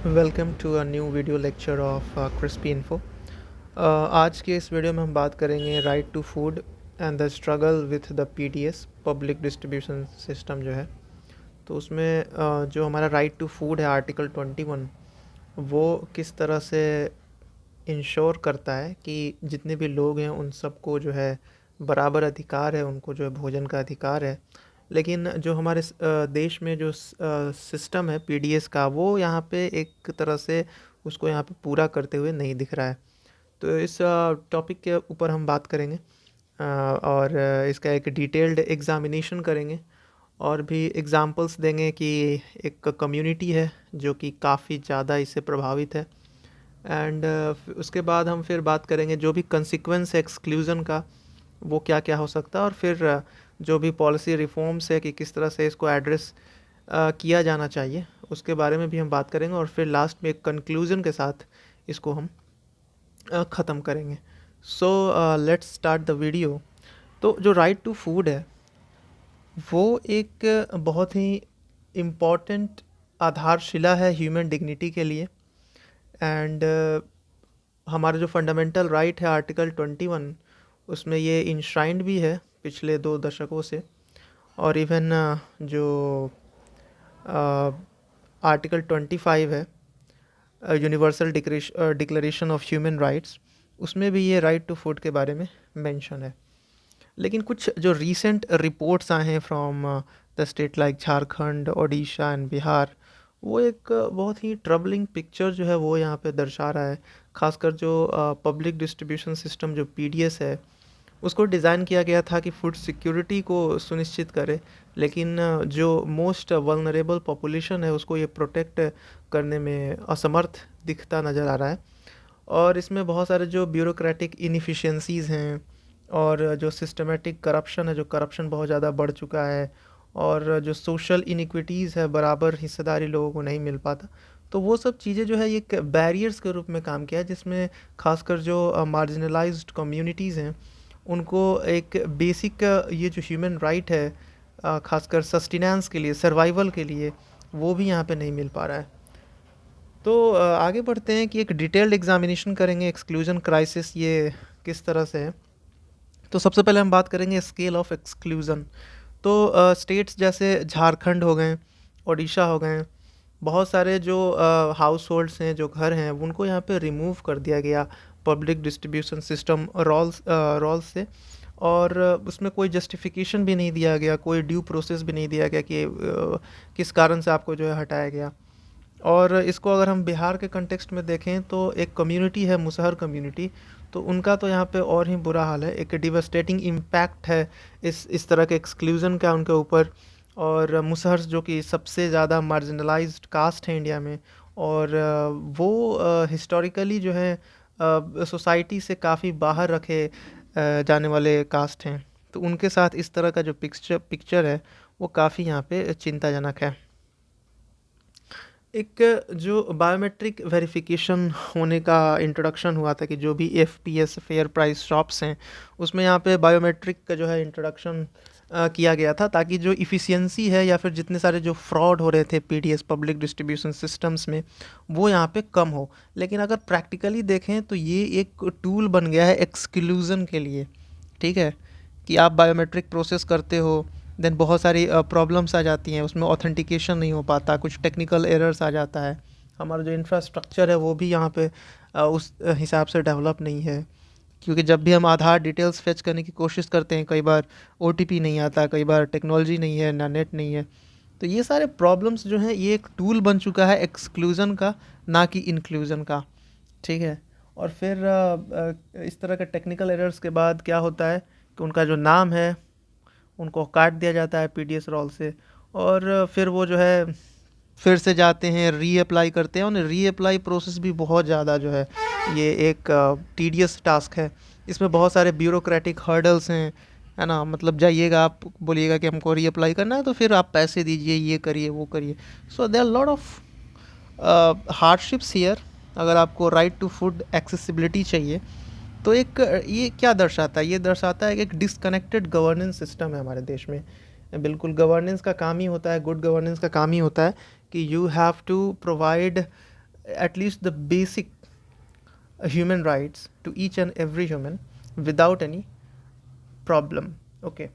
Welcome to a new video lecture of crispy info. आज के इस वीडियो में हम बात करेंगे right to food and the struggle with the PDS public distribution system जो है। तो उसमें जो हमारा राइट टू फूड है आर्टिकल 21, वो किस तरह से इंश्योर करता है कि जितने भी लोग हैं उन सबको जो है बराबर अधिकार है, उनको जो है भोजन का अधिकार है। लेकिन जो हमारे देश में जो सिस्टम है पीडीएस का, वो यहाँ पे एक तरह से उसको यहाँ पे पूरा करते हुए नहीं दिख रहा है। तो इस टॉपिक के ऊपर हम बात करेंगे और इसका एक डिटेल्ड एग्जामिनेशन करेंगे और भी एग्जांपल्स देंगे कि एक कम्युनिटी है जो कि काफ़ी ज़्यादा इससे प्रभावित है। एंड उसके बाद हम फिर बात करेंगे जो भी कंसिक्वेंस है एक्सक्लूज़न का, वो क्या क्या हो सकता है, और फिर जो भी पॉलिसी रिफॉर्म्स है कि किस तरह से इसको एड्रेस किया जाना चाहिए, उसके बारे में भी हम बात करेंगे। और फिर लास्ट में एक कंक्लूज़न के साथ इसको हम ख़त्म करेंगे। So let's start the video. तो जो राइट टू फूड है वो एक बहुत ही इम्पॉर्टेंट आधारशिला है ह्यूमन डिग्निटी के लिए। एंड हमारा जो फंडामेंटल राइट है आर्टिकल 21, उसमें ये इंश्राइंड भी है पिछले 2 दशकों से। और इवन जो आर्टिकल 25 है universal declaration of human rights, उसमें भी ये राइट टू फूड के बारे में मेंशन है। लेकिन कुछ जो रीसेंट रिपोर्ट्स आए हैं from the state like Jharkhand, Odisha and Bihar, वो एक बहुत ही ट्रबलिंग पिक्चर जो है वो यहाँ पे दर्शा रहा है। खासकर जो पब्लिक डिस्ट्रीब्यूशन सिस्टम जो पीडीएस है, उसको डिज़ाइन किया गया था कि फूड सिक्योरिटी को सुनिश्चित करे, लेकिन जो मोस्ट वल्नरेबल पॉपुलेशन है उसको ये प्रोटेक्ट करने में असमर्थ दिखता नज़र आ रहा है। और इसमें बहुत सारे जो ब्यूरोक्रेटिक इनफिशिएंसीज़ हैं और जो सिस्टमेटिक करप्शन है, जो करप्शन बहुत ज़्यादा बढ़ चुका है, और जो सोशल इनिक्विटीज़ है, बराबर हिस्सेदारी लोगों को नहीं मिल पाता। तो वो सब चीज़ें जो है एक बैरियर्स के रूप में काम किया है, जिसमें खासकर जो मार्जिनलाइज्ड कम्युनिटीज़ हैं उनको एक बेसिक ये जो ह्यूमन राइट है खासकर सस्टेनेंस के लिए, सर्वाइवल के लिए, वो भी यहाँ पे नहीं मिल पा रहा है। तो आगे बढ़ते हैं कि एक डिटेल्ड एग्जामिनेशन करेंगे एक्सक्लूजन क्राइसिस ये किस तरह से है। तो सबसे पहले हम बात करेंगे स्केल ऑफ एक्सक्लूजन। तो स्टेट्स जैसे झारखंड हो गए, ओडिशा हो गए, बहुत सारे जो हाउस होल्ड्स हैं, जो घर हैं, उनको यहाँ पे रिमूव कर दिया गया पब्लिक डिस्ट्रीब्यूशन सिस्टम रोल्स से। और उसमें कोई जस्टिफिकेशन भी नहीं दिया गया, कोई ड्यू प्रोसेस भी नहीं दिया गया कि किस कारण से आपको जो है हटाया गया। और इसको अगर हम बिहार के कंटेक्स्ट में देखें तो एक कम्युनिटी है मुसहर कम्युनिटी, तो उनका तो यहाँ पे और ही बुरा हाल है। एक डिवास्टेटिंग इम्पैक्ट है इस तरह के एक्सक्लूज़न का उनके ऊपर। और मुसहर जो कि सबसे ज़्यादा मार्जिनलाइज्ड कास्ट है इंडिया में, और वो हिस्टोरिकली जो है सोसाइटी से काफ़ी बाहर रखे जाने वाले कास्ट हैं। तो उनके साथ इस तरह का जो पिक्चर है वो काफ़ी यहाँ पे चिंताजनक है। एक जो बायोमेट्रिक वेरिफिकेशन होने का इंट्रोडक्शन हुआ था कि जो भी एफपीएस फेयर प्राइस शॉप्स हैं उसमें यहाँ पे बायोमेट्रिक का जो है इंट्रोडक्शन किया गया था, ताकि जो इफ़िशियंसी है या फिर जितने सारे जो फ्रॉड हो रहे थे पीडीएस पब्लिक डिस्ट्रीब्यूशन सिस्टम्स में, वो यहाँ पे कम हो। लेकिन अगर प्रैक्टिकली देखें तो ये एक टूल बन गया है एक्सक्लूज़न के लिए। ठीक है, कि आप बायोमेट्रिक प्रोसेस करते हो, देन बहुत सारी प्रॉब्लम्स आ जाती हैं, उसमें ऑथेंटिकेशन नहीं हो पाता, कुछ टेक्निकल एरर्स आ जाता है। हमारा जो इंफ्रास्ट्रक्चर है वो भी यहाँ पे उस हिसाब से डेवलप नहीं है, क्योंकि जब भी हम आधार डिटेल्स फेच करने की कोशिश करते हैं, कई बार ओटीपी नहीं आता, कई बार टेक्नोलॉजी नहीं है, ना नेट नहीं है। तो ये सारे प्रॉब्लम्स जो हैं ये एक टूल बन चुका है एक्सक्लूज़न का, ना कि इंक्लूज़न का। ठीक है, और फिर इस तरह के टेक्निकल एरर्स के बाद क्या होता है कि उनका जो नाम है उनको काट दिया जाता है पीडीएस रोल से, और फिर वो जो है फिर से जाते हैं रीअप्लाई करते हैं। और रीअप्लाई प्रोसेस भी बहुत ज़्यादा जो है ये एक टीडियस टास्क है। इसमें बहुत सारे ब्यूरोक्रेटिक हर्डल्स हैं, है ना। मतलब जाइएगा, आप बोलिएगा कि हमको रीअप्लाई करना है, तो फिर आप पैसे दीजिए, ये करिए, वो करिए। So there are lot of hardships here. अगर आपको राइट टू फूड एक्सेसिबिलिटी चाहिए तो एक ये क्या दर्शाता है, ये दर्शाता है कि एक डिसकनेक्टेड गवर्नेंस सिस्टम है हमारे देश में। बिल्कुल गवर्नेंस का काम ही होता है, गुड गवर्नेंस का काम ही होता है कि you have to provide at least the basic human rights to each and every human without any problem. Okay.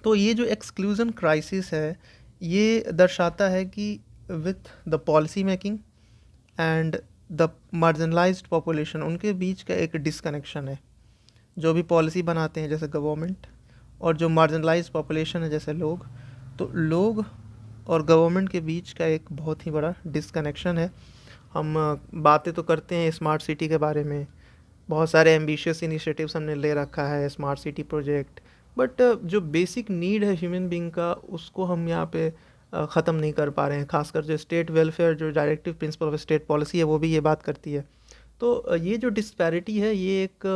तो ये जो एक्सक्लूजन क्राइसिस है ये दर्शाता है कि with the policy making and the marginalised population उनके बीच का एक डिसकनेक्शन है। जो भी पॉलिसी बनाते हैं जैसे गवर्नमेंट और जो मार्जिनलाइज्ड पॉपुलेशन है जैसे लोग, तो लोग और गवर्नमेंट के बीच का एक बहुत ही बड़ा डिसकनेक्शन है। हम बातें तो करते हैं स्मार्ट सिटी के बारे में, बहुत सारे एम्बिशियस इनिशिएटिव्स हमने ले रखा है, स्मार्ट सिटी प्रोजेक्ट, बट जो बेसिक नीड है ह्यूमन बीइंग का उसको हम यहाँ पे ख़त्म नहीं कर पा रहे हैं। खासकर जो स्टेट वेलफेयर, जो directive principle of state policy है वो भी ये बात करती है। तो ये जो डिस्पैरिटी है ये एक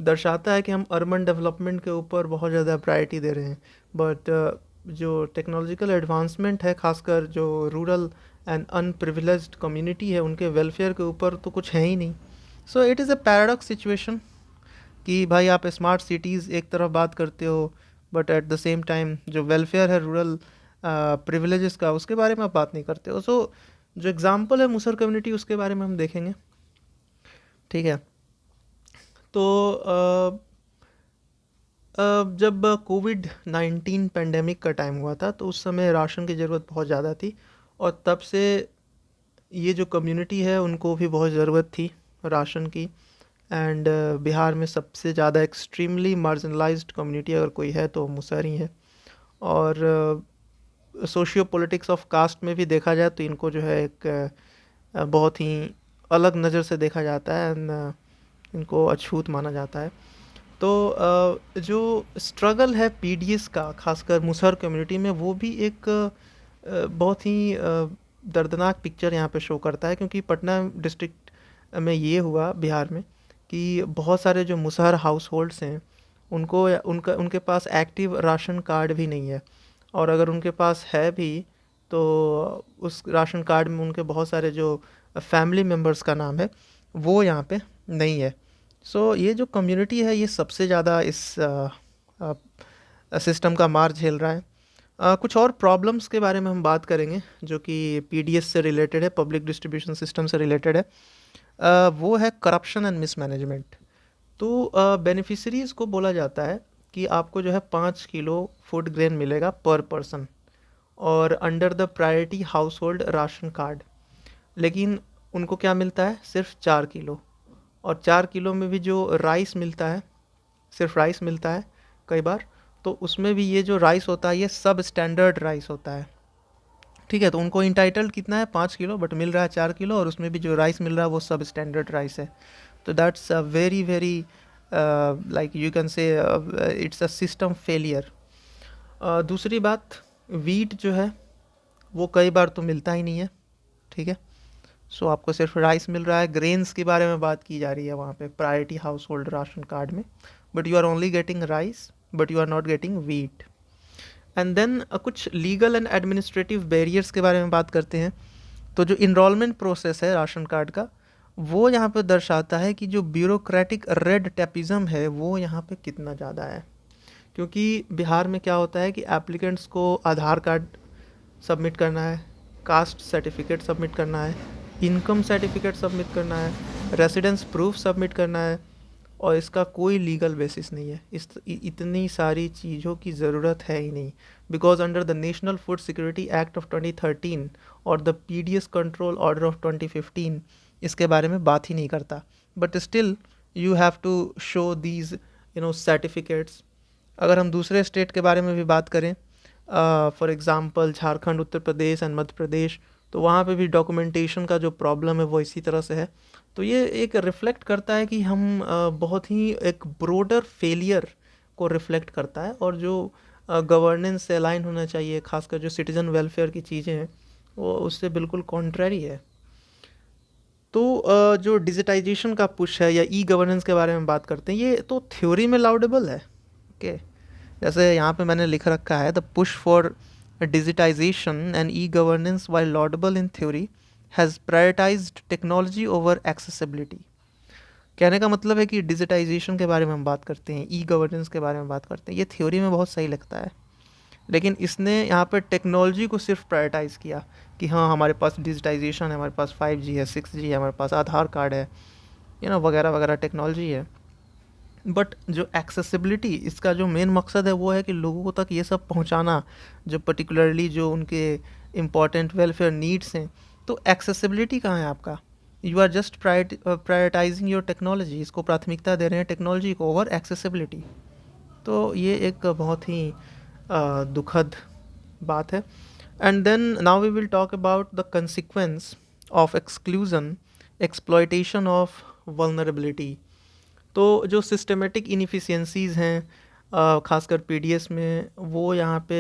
दर्शाता है कि हम अर्बन डेवलपमेंट के ऊपर बहुत ज़्यादा प्रायोरिटी दे रहे हैं, बट जो टेक्नोलॉजिकल एडवांसमेंट है खासकर जो रूरल एंड अनप्रिविलेज्ड कम्युनिटी है उनके वेलफेयर के ऊपर तो कुछ है ही नहीं। So it is a paradox situation कि भाई आप स्मार्ट सिटीज़ एक तरफ बात करते हो but at the same time जो वेलफेयर है रूरल प्रिविलेजेस का उसके बारे में आप बात नहीं करते हो। सो जो एग्ज़ाम्पल है मुसहर कम्युनिटी उसके बारे में हम देखेंगे, ठीक है। तो जब कोविड-19 पेंडेमिक का टाइम हुआ था तो उस समय राशन की ज़रूरत बहुत ज़्यादा थी और तब से ये जो कम्युनिटी है उनको भी बहुत ज़रूरत थी राशन की। एंड बिहार में सबसे ज़्यादा एक्सट्रीमली मार्जिनलाइज्ड कम्युनिटी अगर कोई है तो मुसहर ही है। और सोशियो पॉलिटिक्स ऑफ कास्ट में भी देखा जाए तो इनको जो है एक बहुत ही अलग नज़र से देखा जाता है एंड इनको अछूत माना जाता है। तो जो स्ट्रगल है पीडीएस का खासकर मुसहर कम्युनिटी में वो भी एक बहुत ही दर्दनाक पिक्चर यहाँ पे शो करता है, क्योंकि पटना डिस्ट्रिक्ट में ये हुआ बिहार में कि बहुत सारे जो मुसहर हाउस होल्ड्स हैं उनको उनके पास एक्टिव राशन कार्ड भी नहीं है, और अगर उनके पास है भी तो उस राशन कार्ड में उनके बहुत सारे जो फैमिली मेम्बर्स का नाम है वो यहाँ पे नहीं है। सो ये जो कम्युनिटी है ये सबसे ज़्यादा इस सिस्टम का मार झेल रहा है। कुछ और प्रॉब्लम्स के बारे में हम बात करेंगे जो कि पीडीएस से रिलेटेड है, पब्लिक डिस्ट्रीब्यूशन सिस्टम से रिलेटेड है। वो है करप्शन एंड मिसमैनेजमेंट। तो बेनिफिशरीज़ को बोला जाता है कि आपको जो है 5 किलो फूड ग्रेन मिलेगा पर पर्सन और under the priority household ration card, लेकिन उनको क्या मिलता है सिर्फ 4 किलो, और 4 किलो में भी जो राइस मिलता है सिर्फ राइस मिलता है कई बार, तो उसमें भी ये जो राइस होता है ये सब स्टैंडर्ड राइस होता है, ठीक है। तो उनको इंटाइटल्ड कितना है 5 किलो बट मिल रहा है 4 किलो, और उसमें भी जो राइस मिल रहा है वो सब स्टैंडर्ड राइस है। तो that's a very very like you can say it's a system failure. दूसरी बात, वीट जो है वो कई बार तो मिलता ही नहीं है, ठीक है। सो आपको सिर्फ राइस मिल रहा है। ग्रेन्स के बारे में बात की जा रही है वहाँ पे priority household ration card में, but you are only getting rice but you are not getting wheat. And then कुछ लीगल एंड एडमिनिस्ट्रेटिव बैरियर्स के बारे में बात करते हैं। तो जो इनरोलमेंट प्रोसेस है राशन कार्ड का वो यहाँ पे दर्शाता है कि जो ब्यूरोक्रेटिक रेड टेपिज़म है वो यहाँ पे कितना ज़्यादा है, क्योंकि बिहार में क्या होता है कि एप्लीकेंट्स को आधार कार्ड सबमिट करना है, कास्ट सर्टिफिकेट सबमिट करना है, इनकम सर्टिफिकेट सबमिट करना है, रेसिडेंस प्रूफ सबमिट करना है, और इसका कोई लीगल बेसिस नहीं है। इतनी सारी चीज़ों की ज़रूरत है ही नहीं, because under the national food security act of 2013 और the PDS control order of 2015 इसके बारे में बात ही नहीं करता। But still you have to show these certificates. अगर हम दूसरे स्टेट के बारे में भी बात करें, for example Jharkhand, Uttar Pradesh and Madhya Pradesh, तो वहाँ पे भी डॉक्यूमेंटेशन का जो प्रॉब्लम है वो इसी तरह से है। तो ये एक रिफ्लेक्ट करता है कि हम बहुत ही एक ब्रोडर फेलियर को रिफ्लेक्ट करता है, और जो गवर्नेंस से अलाइन होना चाहिए खासकर जो सिटीज़न वेलफेयर की चीज़ें हैं वो उससे बिल्कुल कॉन्ट्ररी है। तो जो डिजिटाइजेशन का पुश है या ई गवर्नेंस के बारे में बात करते हैं, ये तो थ्योरी में लाउडेबल है, ओके। जैसे यहाँ पे मैंने लिख रखा है, the push for digitisation and e governance while laudable in theory has prioritised technology over accessibility. कहने का मतलब है कि डिजिटाइजेशन के बारे में हम बात करते हैं, ई गवर्नेंस के बारे में बात करते हैं, ये थ्योरी में बहुत सही लगता है, लेकिन इसने यहाँ पे टेक्नोलॉजी को सिर्फ प्रायोरिटाइज़ किया कि हाँ हमारे पास डिजिटाइजेशन है, हमारे पास 5G है, 6G है, हमारे पास आधार कार्ड है, वगैरह वगैरह टेक्नोलॉजी है। बट जो एक्सेसिबिलिटी, इसका जो मेन मकसद है वो है कि लोगों तक ये सब पहुंचाना, जो पर्टिकुलरली जो उनके इम्पॉर्टेंट वेलफेयर नीड्स हैं। तो एक्सेसिबिलिटी कहाँ है आपका? You are just prioritising your technology, इसको प्राथमिकता दे रहे हैं टेक्नोलॉजी को ओवर एक्सेसिबिलिटी। तो ये एक बहुत ही दुखद बात है। And then now we will talk about the consequence of exclusion, exploitation of vulnerability. तो जो सिस्टमेटिक इनफिशिएंसीज़ हैं खासकर पीडीएस में, वो यहाँ पे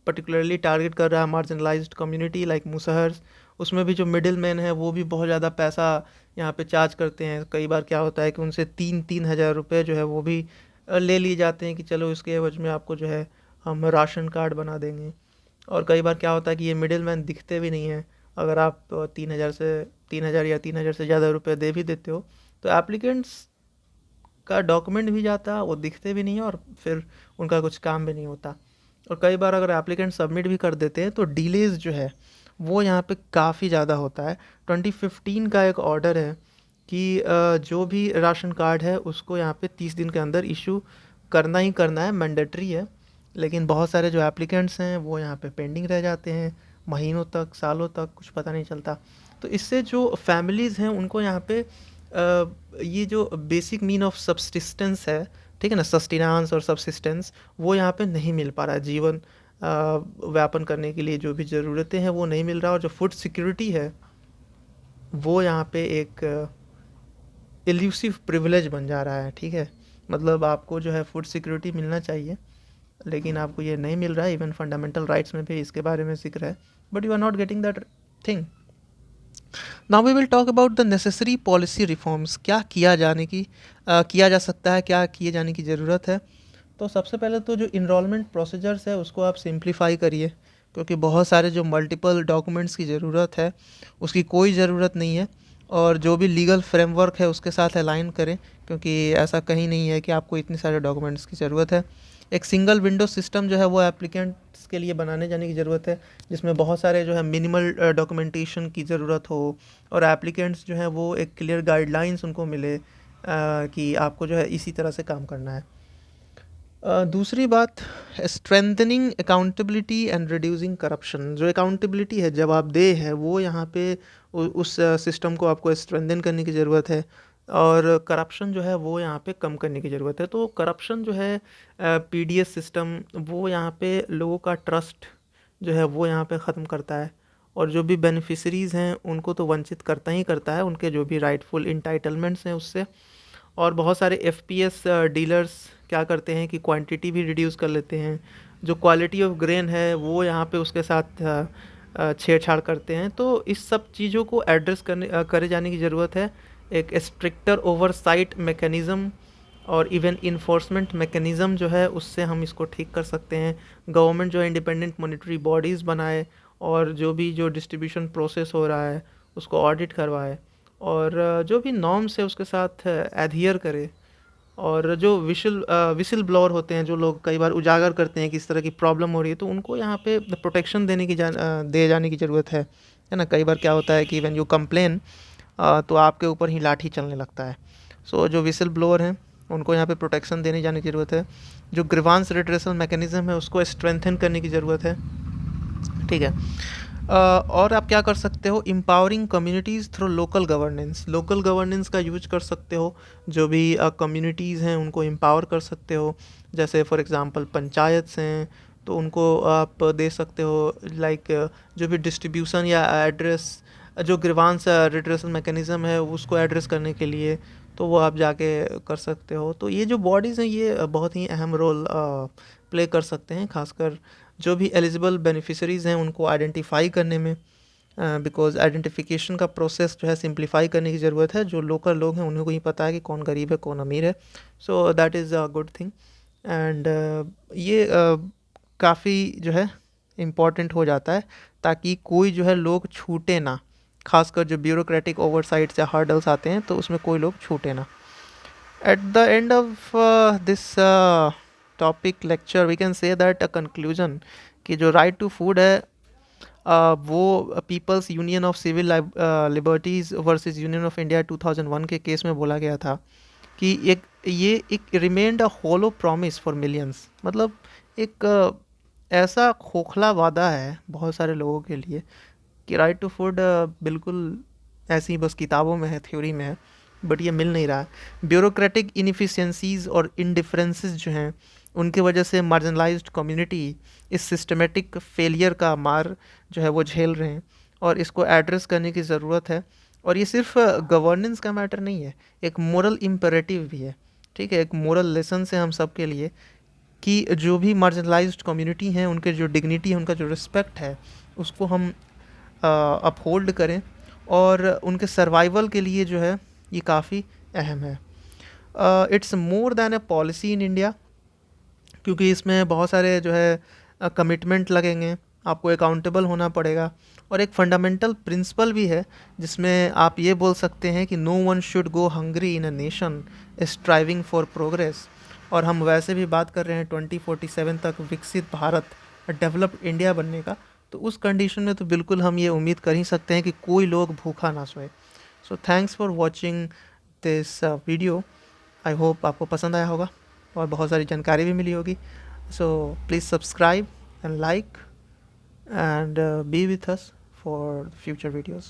पर्टिकुलरली टारगेट कर रहा है मार्जिनलाइज्ड कम्युनिटी लाइक मुसहर्स। उसमें भी जो मिडिल मैन है वो भी बहुत ज़्यादा पैसा यहाँ पे चार्ज करते हैं। कई बार क्या होता है कि उनसे 3-3 हज़ार रुपये जो है वो भी ले लिए जाते हैं कि चलो इसके एवज में आपको जो है हम राशन कार्ड बना देंगे। और कई बार क्या होता है कि ये मिडिल मैन दिखते भी नहीं हैं। अगर आप 3,000 या 3,000 से ज़्यादा रुपये दे भी देते हो तो एप्लीकेंट्स का डॉक्यूमेंट भी जाता है, वो दिखते भी नहीं है और फिर उनका कुछ काम भी नहीं होता। और कई बार अगर एप्लीकेंट सबमिट भी कर देते हैं तो डिलेज़ जो है वो यहाँ पे काफ़ी ज़्यादा होता है। 2015 का एक ऑर्डर है कि जो भी राशन कार्ड है उसको यहाँ पे 30 दिन के अंदर इशू करना ही करना है, मैंडेटरी है। लेकिन बहुत सारे जो एप्लीकेंट्स हैं वो यहाँ पे पेंडिंग रह जाते हैं, महीनों तक, सालों तक, कुछ पता नहीं चलता। तो इससे जो फैमिलीज़ हैं उनको यहाँ पे ये जो बेसिक मीन ऑफ सब्सिस्टेंस है, ठीक है ना, सस्टेनेंस और सब्सिस्टेंस, वो यहाँ पे नहीं मिल पा रहा है। जीवन व्यापन करने के लिए जो भी ज़रूरतें हैं वो नहीं मिल रहा। और जो फूड सिक्योरिटी है वो यहाँ पे एक एल्यूसिव प्रिविलेज बन जा रहा है, ठीक है। मतलब आपको जो है फूड सिक्योरिटी मिलना चाहिए लेकिन आपको ये नहीं मिल रहा है। इवन फंडामेंटल राइट्स में भी इसके बारे में जिक्र है, but you are not getting that thing. Now we will talk about the necessary policy reforms. क्या किया जा सकता है, क्या किए जाने की ज़रूरत है। तो सबसे पहले तो जो इनरोलमेंट प्रोसीजर्स है उसको आप सिंप्लीफाई करिए, क्योंकि बहुत सारे जो मल्टीपल डॉक्यूमेंट्स की ज़रूरत है उसकी कोई ज़रूरत नहीं है। और जो भी लीगल फ्रेमवर्क है उसके साथ अलाइन करें, क्योंकि ऐसा कहीं नहीं है कि आपको इतने सारे डॉक्यूमेंट्स की ज़रूरत है। एक सिंगल विंडो सिस्टम जो है वो एप्लीकेंट्स के लिए बनाने जाने की ज़रूरत है, जिसमें बहुत सारे जो है मिनिमल डॉक्यूमेंटेशन की ज़रूरत हो और एप्लीकेंट्स जो है वो एक क्लियर गाइडलाइंस उनको मिले कि आपको जो है इसी तरह से काम करना है। दूसरी बात, strengthening accountability and reducing corruption. जो अकाउंटेबिलिटी है, जवाबदेह है, वो यहाँ पे उस सिस्टम को आपको स्ट्रेंथन करने की ज़रूरत है। और करप्शन जो है वो यहाँ पे कम करने की ज़रूरत है। तो करप्शन जो है पीडीएस सिस्टम वो यहाँ पे लोगों का ट्रस्ट जो है वो यहाँ पे ख़त्म करता है। और जो भी बेनिफिशरीज़ हैं उनको तो वंचित करता ही करता है, उनके जो भी राइटफुल इंटाइटलमेंट्स हैं उससे। और बहुत सारे एफपीएस डीलर्स क्या करते हैं कि क्वांटिटी भी रिड्यूस कर लेते हैं। जो क्वालिटी ऑफ ग्रेन है वो यहाँ पे उसके साथ छेड़छाड़ करते हैं। तो इस सब चीज़ों को एड्रेस करे जाने की ज़रूरत है। एक स्ट्रिक्टर ओवरसाइट मैकेनिज़्म और इवन इन्फोर्समेंट मैकेनिज़्म जो है उससे हम इसको ठीक कर सकते हैं। गवर्नमेंट जो है इंडिपेंडेंट मॉनिटरी बॉडीज़ बनाए और जो डिस्ट्रीब्यूशन प्रोसेस हो रहा है उसको ऑडिट करवाए और जो भी नॉर्म्स है उसके साथ एडहियर करे। और जो विसिल ब्लोअर होते हैं, जो लोग कई बार उजागर करते हैं कि इस तरह की प्रॉब्लम हो रही है, तो उनको यहाँ पे प्रोटेक्शन दे जाने की ज़रूरत है ना। कई बार क्या होता है कि व्हेन यू कंप्लेन तो आपके ऊपर ही लाठी चलने लगता है। सो जो विसिल ब्लोअर हैं उनको यहाँ पे प्रोटेक्शन देने जाने की ज़रूरत है। जो ग्रीवांस रिड्रेसल मैकेनिज़्म है उसको स्ट्रेंथन करने की ज़रूरत है, ठीक है। और आप क्या कर सकते हो, empowering communities through local governance. Local governance का यूज कर सकते हो, जो भी कम्युनिटीज़ हैं उनको एम्पावर कर सकते हो। जैसे फॉर एग्जांपल पंचायत्स हैं तो उनको आप दे सकते हो लाइक जो भी डिस्ट्रीब्यूशन या एड्रेस, जो ग्रीवांस रिड्रेसल मैकेनिज़्म है उसको एड्रेस करने के लिए, तो वो आप जाके कर सकते हो। तो ये जो बॉडीज़ हैं ये बहुत ही अहम रोल प्ले कर सकते हैं, खासकर जो भी एलिजिबल बेनिफिशरीज़ हैं उनको आइडेंटिफाई करने में, बिकॉज आइडेंटिफिकेशन का प्रोसेस जो है सिंप्लीफाई करने की ज़रूरत है। जो लोकल लोग हैं उन्हें को ही पता है कि कौन गरीब है कौन अमीर है। So that is a good thing. And ये काफ़ी जो है इम्पॉर्टेंट हो जाता है ताकि कोई जो है लोग छूटे ना, खासकर जो ब्यूरोक्रेटिक ओवरसाइट्स या हर्डल्स आते हैं तो उसमें कोई लोग छूटे ना। At the end of this topic lecture we can say that a conclusion कि जो राइट टू फूड है वो people's union of civil liberties versus union of India 2001 के केस में बोला गया था कि एक remained a hollow promise for millions, मतलब एक ऐसा खोखला वादा है बहुत सारे लोगों के लिए कि राइट टू फूड बिल्कुल ऐसी बस किताबों में है, थ्योरी में है, बट ये मिल नहीं रहा है। ब्यूरोक्रेटिक इनफिशिएंसीज और इनडिफरेंसेस जो हैं उनके वजह से मार्जिनलाइज्ड कम्युनिटी इस सिस्टमेटिक फेलियर का मार जो है वो झेल रहे हैं और इसको एड्रेस करने की ज़रूरत है। और ये सिर्फ गवर्नेंस का मैटर नहीं है, एक मोरल इम्पेरेटिव भी है, ठीक है, एक मोरल लेसन है हम सब के लिए कि जो भी मार्जिनलाइज्ड कम्युनिटी हैं उनके जो डिग्निटी है, उनका जो रिस्पेक्ट है, उसको हम अपहोल्ड करें और उनके सर्वाइवल के लिए जो है ये काफ़ी अहम है। It's more than A policy in India, क्योंकि इसमें बहुत सारे जो है कमिटमेंट लगेंगे, आपको अकाउंटेबल होना पड़ेगा और एक फंडामेंटल प्रिंसिपल भी है जिसमें आप ये बोल सकते हैं कि no one should go hungry in a nation striving for progress. और हम वैसे भी बात कर रहे हैं 2047 तक विकसित भारत, डेवलप्ड इंडिया बनने का, तो उस कंडीशन में तो बिल्कुल हम ये उम्मीद कर ही सकते हैं कि कोई लोग भूखा ना सोए। So thanks for watching this video. I hope आपको पसंद आया होगा और बहुत सारी जानकारी भी मिली होगी। So please subscribe and like and be with us for future videos.